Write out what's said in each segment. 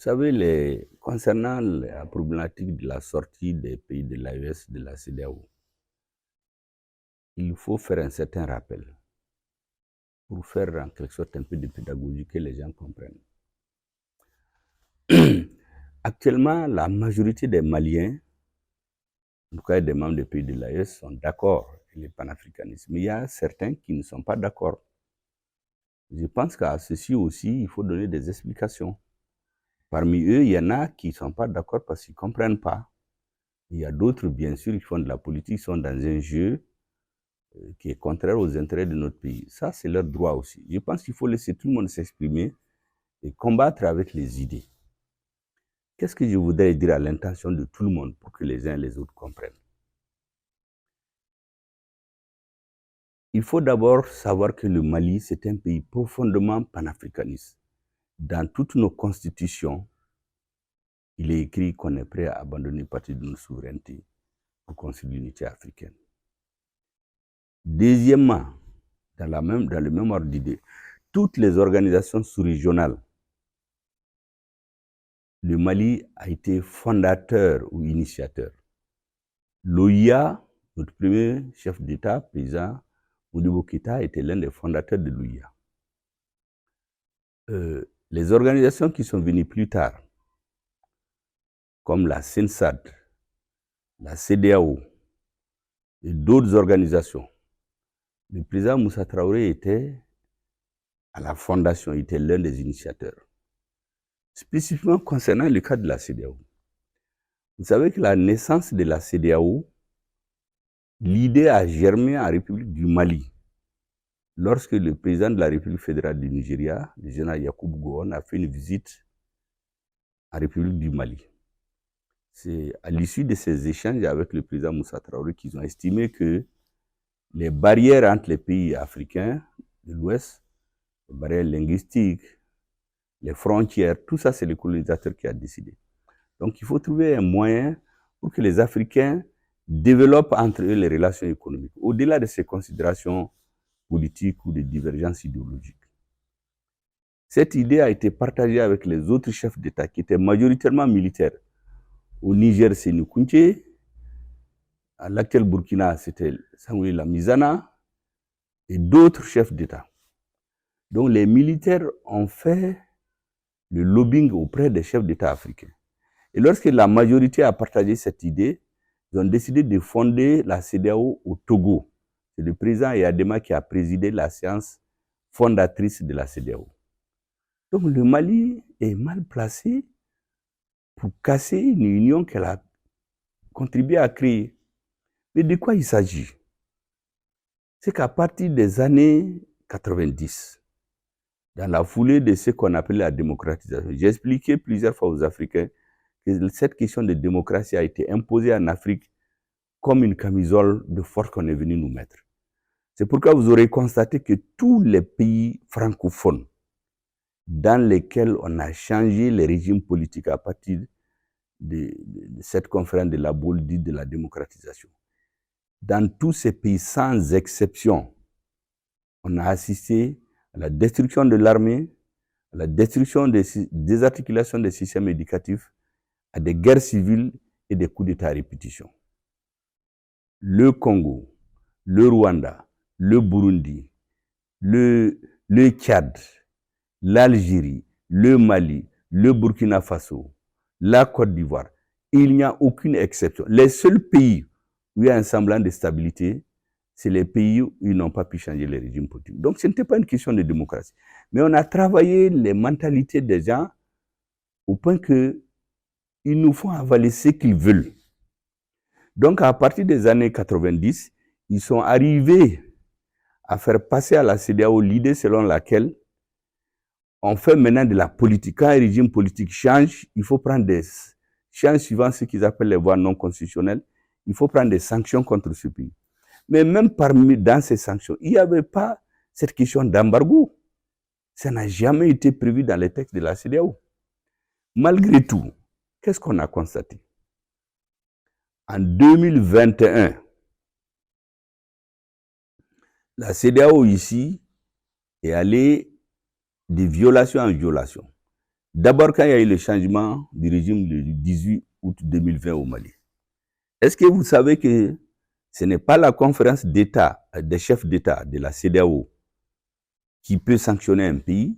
savez, concernant la problématique de la sortie des pays de l'AES, de la CEDEAO, il faut faire un certain rappel pour faire en quelque sorte un peu de pédagogie que les gens comprennent. Actuellement, la majorité des Maliens, en tout cas des membres des pays de l'AES, sont d'accord avec le panafricanisme. Mais il y a certains qui ne sont pas d'accord. Je pense qu'à ceci aussi, il faut donner des explications. Parmi eux, il y en a qui ne sont pas d'accord parce qu'ils ne comprennent pas. Il y a d'autres, bien sûr, qui font de la politique, qui sont dans un jeu qui est contraire aux intérêts de notre pays. Ça, c'est leur droit aussi. Je pense qu'il faut laisser tout le monde s'exprimer et combattre avec les idées. Qu'est-ce que je voudrais dire à l'intention de tout le monde pour que les uns et les autres comprennent? Il faut d'abord savoir que le Mali, c'est un pays profondément panafricaniste. Dans toutes nos constitutions, il est écrit qu'on est prêt à abandonner une partie de nos souverainetés pour construire l'unité africaine. Deuxièmement, dans le même ordre d'idée, toutes les organisations sous-régionales, le Mali a été fondateur ou initiateur. L'OIA, notre premier chef d'État, président Modibo Keïta, était l'un des fondateurs de l'OIA. Les organisations qui sont venues plus tard, comme la CENSAD, la CEDEAO et d'autres organisations, le président Moussa Traoré était à la fondation, il était l'un des initiateurs. Spécifiquement concernant le cas de la CEDEAO. Vous savez que la naissance de la CEDEAO, l'idée a germé en République du Mali, lorsque le président de la République fédérale du Nigeria, le général Yakubu Gowon, a fait une visite en République du Mali. C'est à l'issue de ces échanges avec le président Moussa Traoré qu'ils ont estimé que les barrières entre les pays africains de l'Ouest, les barrières linguistiques, les frontières, tout ça, c'est le colonisateur qui a décidé. Donc, il faut trouver un moyen pour que les Africains développent entre eux les relations économiques, au-delà de ces considérations politiques ou de divergences idéologiques. Cette idée a été partagée avec les autres chefs d'État qui étaient majoritairement militaires. Au Niger, c'est Nkounté. À l'actuel Burkina, c'était Sangouli Lamizana et d'autres chefs d'État. Donc, les militaires ont fait le lobbying auprès des chefs d'État africains. Et lorsque la majorité a partagé cette idée, ils ont décidé de fonder la CEDEAO au Togo. C'est le président Eyadema qui a présidé la séance fondatrice de la CEDEAO. Donc le Mali est mal placé pour casser une union qu'elle a contribué à créer. Mais de quoi il s'agit? C'est qu'à partir des années 90, dans la foulée de ce qu'on appelle la démocratisation, j'ai expliqué plusieurs fois aux Africains que cette question de démocratie a été imposée en Afrique comme une camisole de force qu'on est venu nous mettre. C'est pourquoi vous aurez constaté que tous les pays francophones dans lesquels on a changé les régimes politiques à partir de cette conférence de la Baule dite de la démocratisation, dans tous ces pays, sans exception, on a assisté à la destruction de l'armée, à la destruction des articulations des systèmes éducatifs, à des guerres civiles et des coups d'État à répétition. Le Congo, le Rwanda, le Burundi, le Tchad, l'Algérie, le Mali, le Burkina Faso, la Côte d'Ivoire, il n'y a aucune exception. Les seuls pays où il y a un semblant de stabilité, c'est les pays où ils n'ont pas pu changer les régimes politiques. Donc ce n'était pas une question de démocratie. Mais on a travaillé les mentalités des gens au point qu'ils nous font avaler ce qu'ils veulent. Donc à partir des années 90, ils sont arrivés à faire passer à la CEDEAO l'idée selon laquelle on fait maintenant de la politique. Quand un régime politique change, il faut prendre des changes suivant ce qu'ils appellent les voies non constitutionnelles. Il faut prendre des sanctions contre ce pays. Mais même dans ces sanctions, il n'y avait pas cette question d'embargo. Ça n'a jamais été prévu dans les textes de la CEDEAO. Malgré tout, qu'est-ce qu'on a constaté? En 2021, la CEDEAO ici est allée de violation en violation. D'abord, quand il y a eu le changement du régime le 18 août 2020 au Mali, est-ce que vous savez que ce n'est pas la conférence d'État, des chefs d'État de la CEDEAO qui peut sanctionner un pays,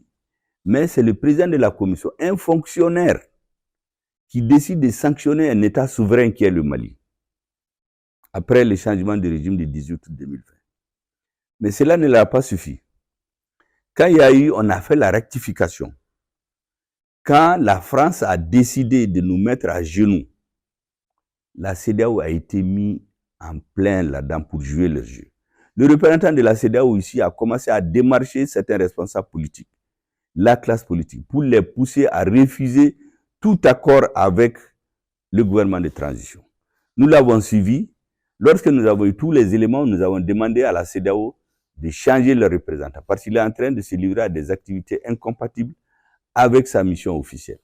mais c'est le président de la commission, un fonctionnaire, qui décide de sanctionner un État souverain qui est le Mali, après le changement de régime du 18 août 2020. Mais cela ne l'a pas suffi. Quand il y a eu, on a fait la rectification. Quand la France a décidé de nous mettre à genoux, la CEDEAO a été mise en plein là-dedans pour jouer leur jeu. Le représentant de la CEDEAO ici a commencé à démarcher certains responsables politiques, la classe politique, pour les pousser à refuser tout accord avec le gouvernement de transition. Nous l'avons suivi. Lorsque nous avons eu tous les éléments, nous avons demandé à la CEDEAO de changer le représentant, parce qu'il est en train de se livrer à des activités incompatibles avec sa mission officielle.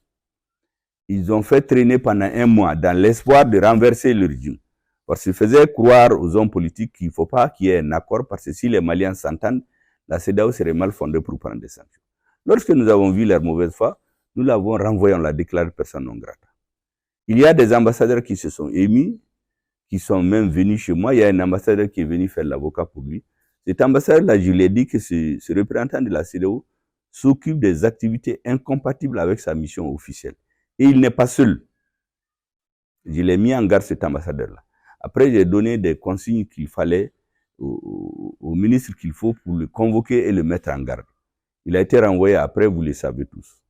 Ils ont fait traîner pendant 1 mois dans l'espoir de renverser le régime. Parce qu'ils faisaient croire aux hommes politiques qu'il ne faut pas qu'il y ait un accord, parce que si les Maliens s'entendent, la CEDEAO serait mal fondée pour prendre des sanctions. Lorsque nous avons vu leur mauvaise foi, nous l'avons renvoyé, on l'a déclaré personne non grata. Il y a des ambassadeurs qui se sont émis, qui sont même venus chez moi. Il y a un ambassadeur qui est venu faire l'avocat pour lui. Cet ambassadeur-là, je lui ai dit que ce représentant de la CEDEAO s'occupe des activités incompatibles avec sa mission officielle. Et il n'est pas seul. Je l'ai mis en garde, cet ambassadeur-là. Après, j'ai donné des consignes qu'il fallait au ministre qu'il faut pour le convoquer et le mettre en garde. Il a été renvoyé après, vous le savez tous.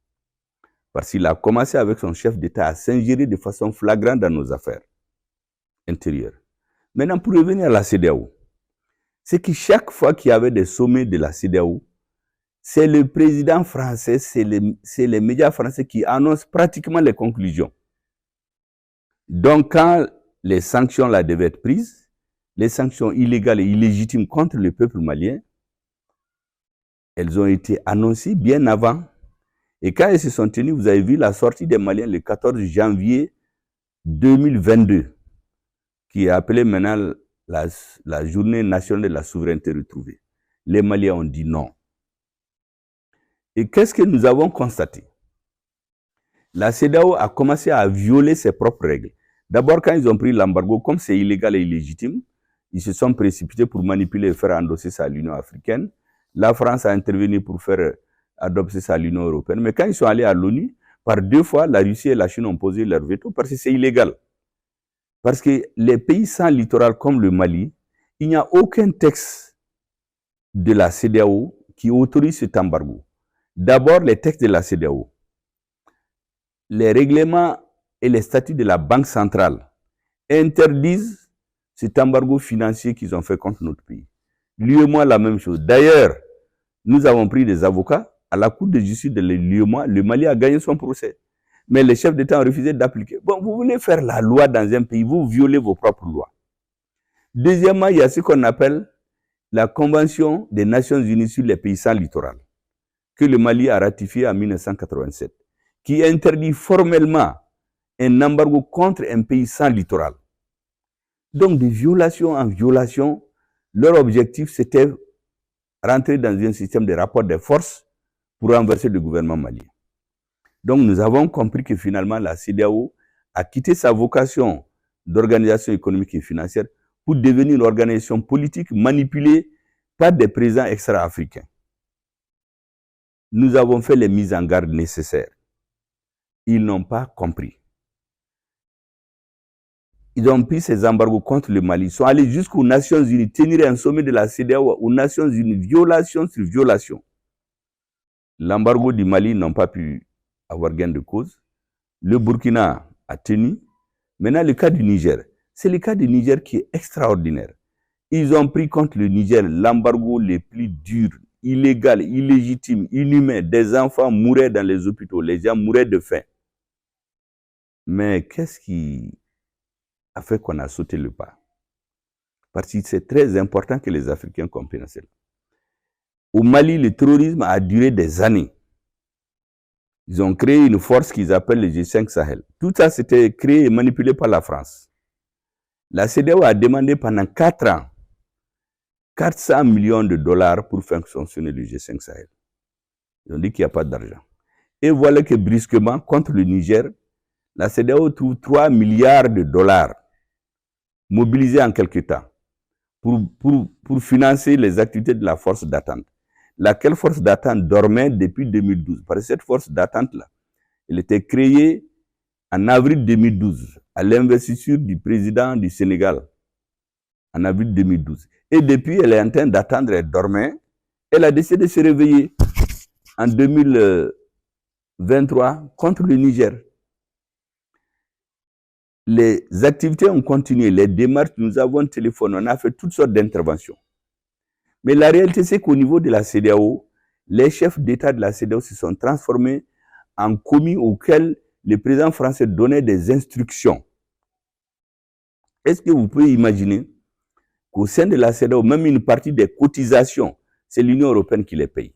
Parce qu'il a commencé avec son chef d'État à s'ingérer de façon flagrante dans nos affaires intérieures. Maintenant, pour revenir à la CEDEAO, c'est que chaque fois qu'il y avait des sommets de la CEDEAO, c'est le président français, c'est les médias français qui annoncent pratiquement les conclusions. Donc, quand les sanctions là devaient être prises, les sanctions illégales et illégitimes contre le peuple malien, elles ont été annoncées bien avant. Et quand elles se sont tenues, vous avez vu la sortie des Maliens le 14 janvier 2022, qui est appelée maintenant la journée nationale de la souveraineté retrouvée. Les Maliens ont dit non. Et qu'est-ce que nous avons constaté? La CEDEAO a commencé à violer ses propres règles. D'abord, quand ils ont pris l'embargo, comme c'est illégal et illégitime, ils se sont précipités pour manipuler et faire endosser ça à l'Union africaine. La France a intervenu pour faire adopter ça à l'Union européenne. Mais quand ils sont allés à l'ONU, par 2 fois, la Russie et la Chine ont posé leur veto parce que c'est illégal. Parce que les pays sans littoral comme le Mali, il n'y a aucun texte de la CEDEAO qui autorise cet embargo. D'abord, les textes de la CEDEAO, les règlements et les statuts de la Banque centrale interdisent cet embargo financier qu'ils ont fait contre notre pays. L'UEMOA, la même chose. D'ailleurs, nous avons pris des avocats à la Cour de justice de l'UEMOA. Le Mali a gagné son procès. Mais les chefs d'État ont refusé d'appliquer. Bon, vous voulez faire la loi dans un pays, vous violez vos propres lois. Deuxièmement, il y a ce qu'on appelle la Convention des Nations Unies sur les pays sans littoral, que le Mali a ratifiée en 1987, qui interdit formellement un embargo contre un pays sans littoral. Donc, de violation en violation, leur objectif, c'était rentrer dans un système de rapport de force pour renverser le gouvernement malien. Donc, nous avons compris que finalement, la CEDEAO a quitté sa vocation d'organisation économique et financière pour devenir une organisation politique manipulée par des présidents extra-africains. Nous avons fait les mises en garde nécessaires. Ils n'ont pas compris. Ils ont pris ces embargos contre le Mali. Ils sont allés jusqu'aux Nations Unies, tenir un sommet de la CEDEAO aux Nations Unies, violation sur violation. L'embargo du Mali n'ont pas pu avoir gain de cause. Le Burkina a tenu. Maintenant, le cas du Niger. C'est le cas du Niger qui est extraordinaire. Ils ont pris contre le Niger l'embargo le plus dur, illégal, illégitime, inhumain. Des enfants mouraient dans les hôpitaux, les gens mouraient de faim. Mais qu'est-ce qui a fait qu'on a sauté le pas? Parce que c'est très important que les Africains comprennent cela. Au Mali, le terrorisme a duré des années. Ils ont créé une force qu'ils appellent le G5 Sahel. Tout ça, c'était créé et manipulé par la France. La CEDEAO a demandé pendant 4 ans 400 millions de dollars pour faire fonctionner le G5 Sahel. Ils ont dit qu'il n'y a pas d'argent. Et voilà que brusquement, contre le Niger, la CEDEAO trouve 3 milliards de dollars mobilisés en quelque temps pour financer les activités de la force d'attente. Laquelle force d'attente dormait depuis 2012. Parce que cette force d'attente-là, elle était créée en avril 2012, à l'investiture du président du Sénégal, en avril 2012. Et depuis, elle est en train d'attendre, elle dormait. Elle a décidé de se réveiller en 2023 contre le Niger. Les activités ont continué, les démarches, nous avons téléphoné, on a fait toutes sortes d'interventions. Mais la réalité, c'est qu'au niveau de la CEDEAO, les chefs d'État de la CEDEAO se sont transformés en commis auxquels le président français donnait des instructions. Est-ce que vous pouvez imaginer qu'au sein de la CEDEAO, même une partie des cotisations, c'est l'Union européenne qui les paye.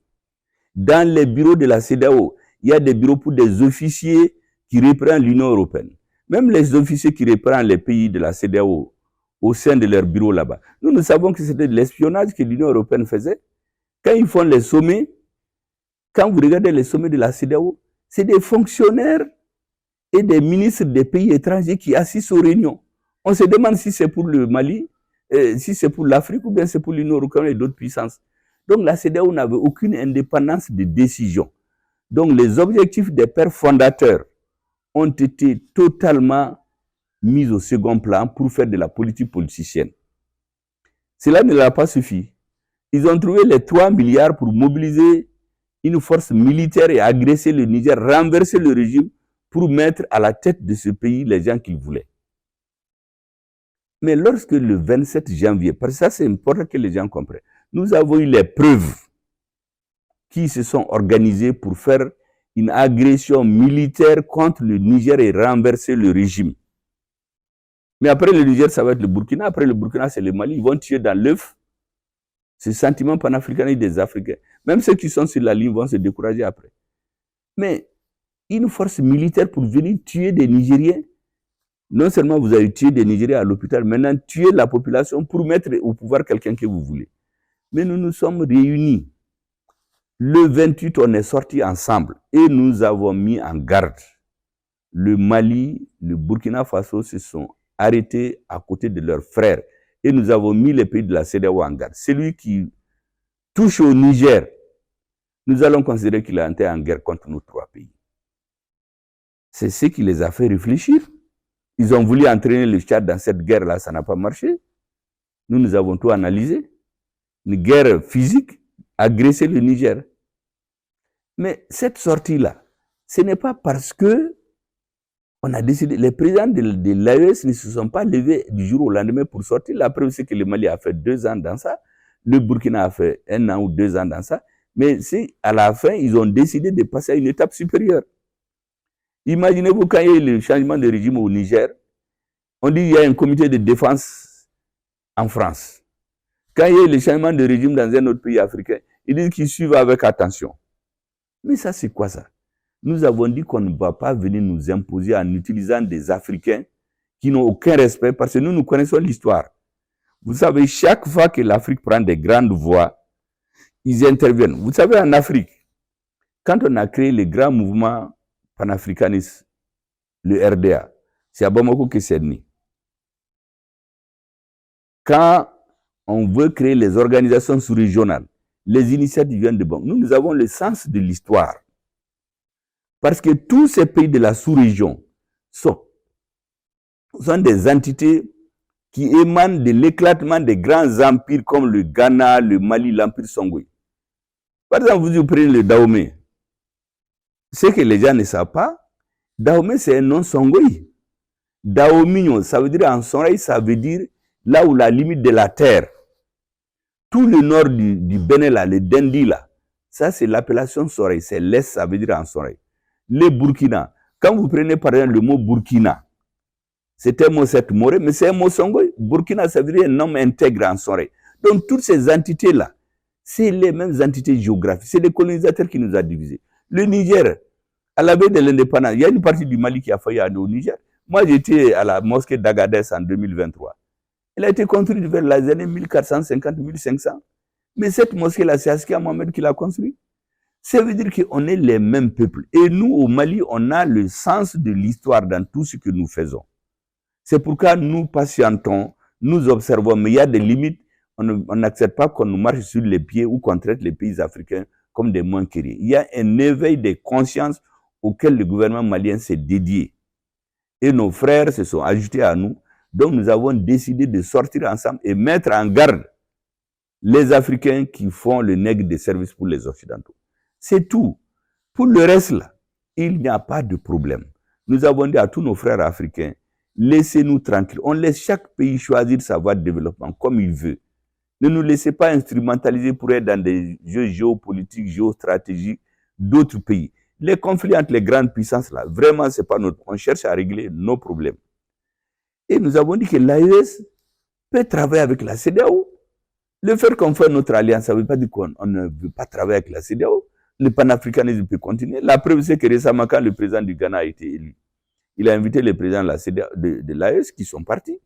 Dans les bureaux de la CEDEAO, il y a des bureaux pour des officiers qui reprennent l'Union européenne. Même les officiers qui reprennent les pays de la CEDEAO au sein de leurs bureaux là-bas. Nous savons que c'était de l'espionnage que l'Union européenne faisait. Quand ils font les sommets, quand vous regardez les sommets de la CEDEAO, c'est des fonctionnaires et des ministres des pays étrangers qui assistent aux réunions. On se demande si c'est pour le Mali, si c'est pour l'Afrique ou bien c'est pour l'Union européenne et d'autres puissances. Donc la CEDEAO n'avait aucune indépendance de décision. Donc les objectifs des pères fondateurs ont été totalement mis au second plan pour faire de la politique politicienne. Cela ne leur a pas suffi. Ils ont trouvé les 3 milliards pour mobiliser une force militaire et agresser le Niger, renverser le régime pour mettre à la tête de ce pays les gens qu'ils voulaient. Mais lorsque le 27 janvier, parce que ça c'est important que les gens comprennent, nous avons eu les preuves qui se sont organisées pour faire une agression militaire contre le Niger et renverser le régime. Mais après le Niger, ça va être le Burkina. Après le Burkina, c'est le Mali. Ils vont tuer dans l'œuf ce sentiment panafricaniste des Africains. Même ceux qui sont sur la ligne vont se décourager après. Mais une force militaire pour venir tuer des Nigériens, non seulement vous avez tué des Nigériens à l'hôpital, maintenant tuer la population pour mettre au pouvoir quelqu'un que vous voulez. Mais nous nous sommes réunis. Le 28, on est sortis ensemble et nous avons mis en garde. Le Mali, le Burkina Faso se sont arrêtés à côté de leurs frères et nous avons mis les pays de la CEDEAO en garde. Celui qui touche au Niger, nous allons considérer qu'il a été en guerre contre nos 3 pays. C'est ce qui les a fait réfléchir. Ils ont voulu entraîner le Tchad dans cette guerre-là, ça n'a pas marché. Nous avons tout analysé. Une guerre physique, agresser le Niger. Mais cette sortie-là, ce n'est pas parce que on a décidé, les présidents de l'AES ne se sont pas levés du jour au lendemain pour sortir. La preuve, c'est que le Mali a fait 2 ans dans ça, le Burkina a fait 1 an ou 2 ans dans ça, mais à la fin, ils ont décidé de passer à une étape supérieure. Imaginez-vous quand il y a eu le changement de régime au Niger, on dit qu'il y a un comité de défense en France. Quand il y a eu le changement de régime dans un autre pays africain, ils disent qu'ils suivent avec attention. Mais ça, c'est quoi ça? Nous avons dit qu'on ne va pas venir nous imposer en utilisant des Africains qui n'ont aucun respect, parce que nous connaissons l'histoire. Vous savez, chaque fois que l'Afrique prend des grandes voix, ils interviennent. Vous savez, en Afrique, quand on a créé le grand mouvement panafricaniste, le RDA, c'est à Bamako que c'est né. Quand on veut créer les organisations sous-régionales, les initiatives viennent de Bamako. Nous avons le sens de l'histoire. Parce que tous ces pays de la sous-région sont des entités qui émanent de l'éclatement des grands empires comme le Ghana, le Mali, l'empire Songwe. Par exemple, vous prenez le Dahomey. Ce que les gens ne savent pas, Dahomey c'est un nom Songwe. Dahomey, ça veut dire en Songwe, ça veut dire là où la limite de la terre. Tout le nord du Bénin, là, le Dendi, là, ça c'est l'appellation Songwe, c'est l'Est, ça veut dire en Songwe. Les Burkina, quand vous prenez par exemple le mot Burkina, c'est un mot cette morée, mais c'est un mot Songwe. Burkina, ça veut dire un homme intègre en Songwe. Donc toutes ces entités-là, c'est les mêmes entités géographiques. C'est les colonisateurs qui nous ont divisés. Le Niger, à la veille de l'indépendance, il y a une partie du Mali qui a failli aller au Niger. Moi, j'étais à la mosquée d'Agadez en 2023. Elle a été construite vers les années 1450-1500. Mais cette mosquée-là, c'est Askia Mohamed qui l'a construite. Ça veut dire qu'on est les mêmes peuples. Et nous, au Mali, on a le sens de l'histoire dans tout ce que nous faisons. C'est pourquoi nous patientons, nous observons, mais il y a des limites. On n'accepte pas qu'on nous marche sur les pieds ou qu'on traite les pays africains comme des moins que rien. Il y a un éveil des consciences auquel le gouvernement malien s'est dédié. Et nos frères se sont ajoutés à nous. Donc nous avons décidé de sortir ensemble et mettre en garde les Africains qui font le nègre des services pour les Occidentaux. C'est tout. Pour le reste, là, il n'y a pas de problème. Nous avons dit à tous nos frères africains, laissez-nous tranquilles. On laisse chaque pays choisir sa voie de développement comme il veut. Ne nous laissez pas instrumentaliser pour être dans des jeux géopolitiques, géostratégiques d'autres pays. Les conflits entre les grandes puissances, là, vraiment, c'est pas notre... On cherche à régler nos problèmes. Et nous avons dit que l'AES peut travailler avec la CEDEAO. Le fait qu'on fait notre alliance, ça ne veut pas dire qu'on ne veut pas travailler avec la CEDEAO. Le panafricanisme peut continuer. La preuve, c'est que récemment, quand le président du Ghana a été élu, il a invité les présidents de l'AES qui sont partis.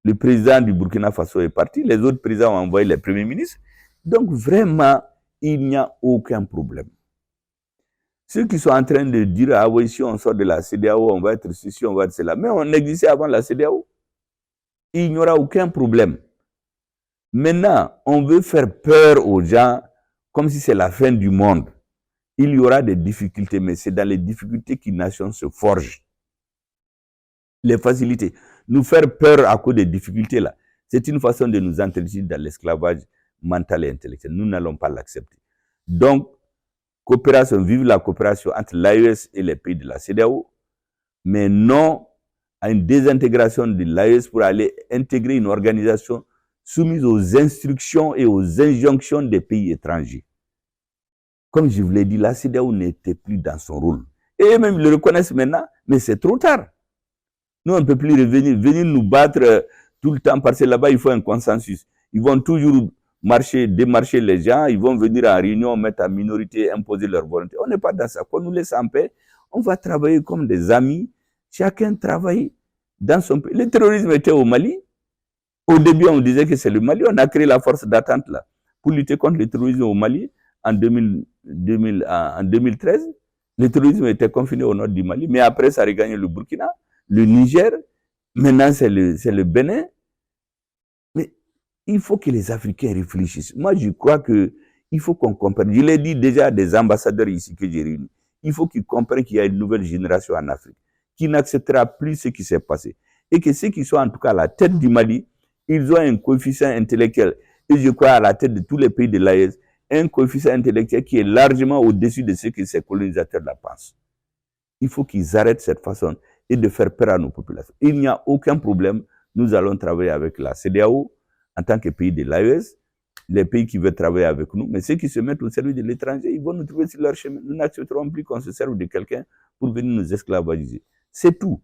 Le président du Burkina Faso est parti. Les autres présidents ont envoyé les premiers ministres. Donc, vraiment, il n'y a aucun problème. Ceux qui sont en train de dire, ah oui, si on sort de la CEDEAO, on va être ceci, on va être cela. Mais on existait avant la CEDEAO. Il n'y aura aucun problème. Maintenant, on veut faire peur aux gens comme si c'est la fin du monde. Il y aura des difficultés, mais c'est dans les difficultés qu'une nation se forge. Les facilités. Nous faire peur à cause des difficultés là, c'est une façon de nous introduire dans l'esclavage mental et intellectuel. Nous n'allons pas l'accepter. Donc, coopération, vive la coopération entre l'AES et les pays de la CEDEAO, mais non à une désintégration de l'AES pour aller intégrer une organisation soumise aux instructions et aux injonctions des pays étrangers. Comme je vous l'ai dit, la CEDEAO n'était plus dans son rôle. Et même ils le reconnaissent maintenant, mais c'est trop tard. Nous, on ne peut plus venir nous battre tout le temps parce que là-bas, il faut un consensus. Ils vont toujours démarcher les gens, ils vont venir en réunion, mettre en minorité, imposer leur volonté. On n'est pas dans ça. Qu'on nous laisse en paix, on va travailler comme des amis. Chacun travaille dans son pays. Le terrorisme était au Mali. Au début, on disait que c'est le Mali. On a créé la force d'attente là pour lutter contre le terrorisme au Mali en 2013. Le terrorisme était confiné au nord du Mali, mais après, ça a regagné le Burkina, le Niger. Maintenant, c'est le Bénin. Mais il faut que les Africains réfléchissent. Moi, je crois qu'il faut qu'on comprenne. Je l'ai dit déjà à des ambassadeurs ici que j'ai réunis. Il faut qu'ils comprennent qu'il y a une nouvelle génération en Afrique qui n'acceptera plus ce qui s'est passé. Et que ceux qui sont en tout cas à la tête du Mali, ils ont un coefficient intellectuel, et je crois à la tête de tous les pays de l'AES, un coefficient intellectuel qui est largement au-dessus de ce que ces colonisateurs la pensent. Il faut qu'ils arrêtent cette façon et de faire peur à nos populations. Il n'y a aucun problème. Nous allons travailler avec la CEDEAO en tant que pays de l'AES, les pays qui veulent travailler avec nous, mais ceux qui se mettent au service de l'étranger, ils vont nous trouver sur leur chemin. Nous n'accepterons plus qu'on se serve de quelqu'un pour venir nous esclavagiser. C'est tout.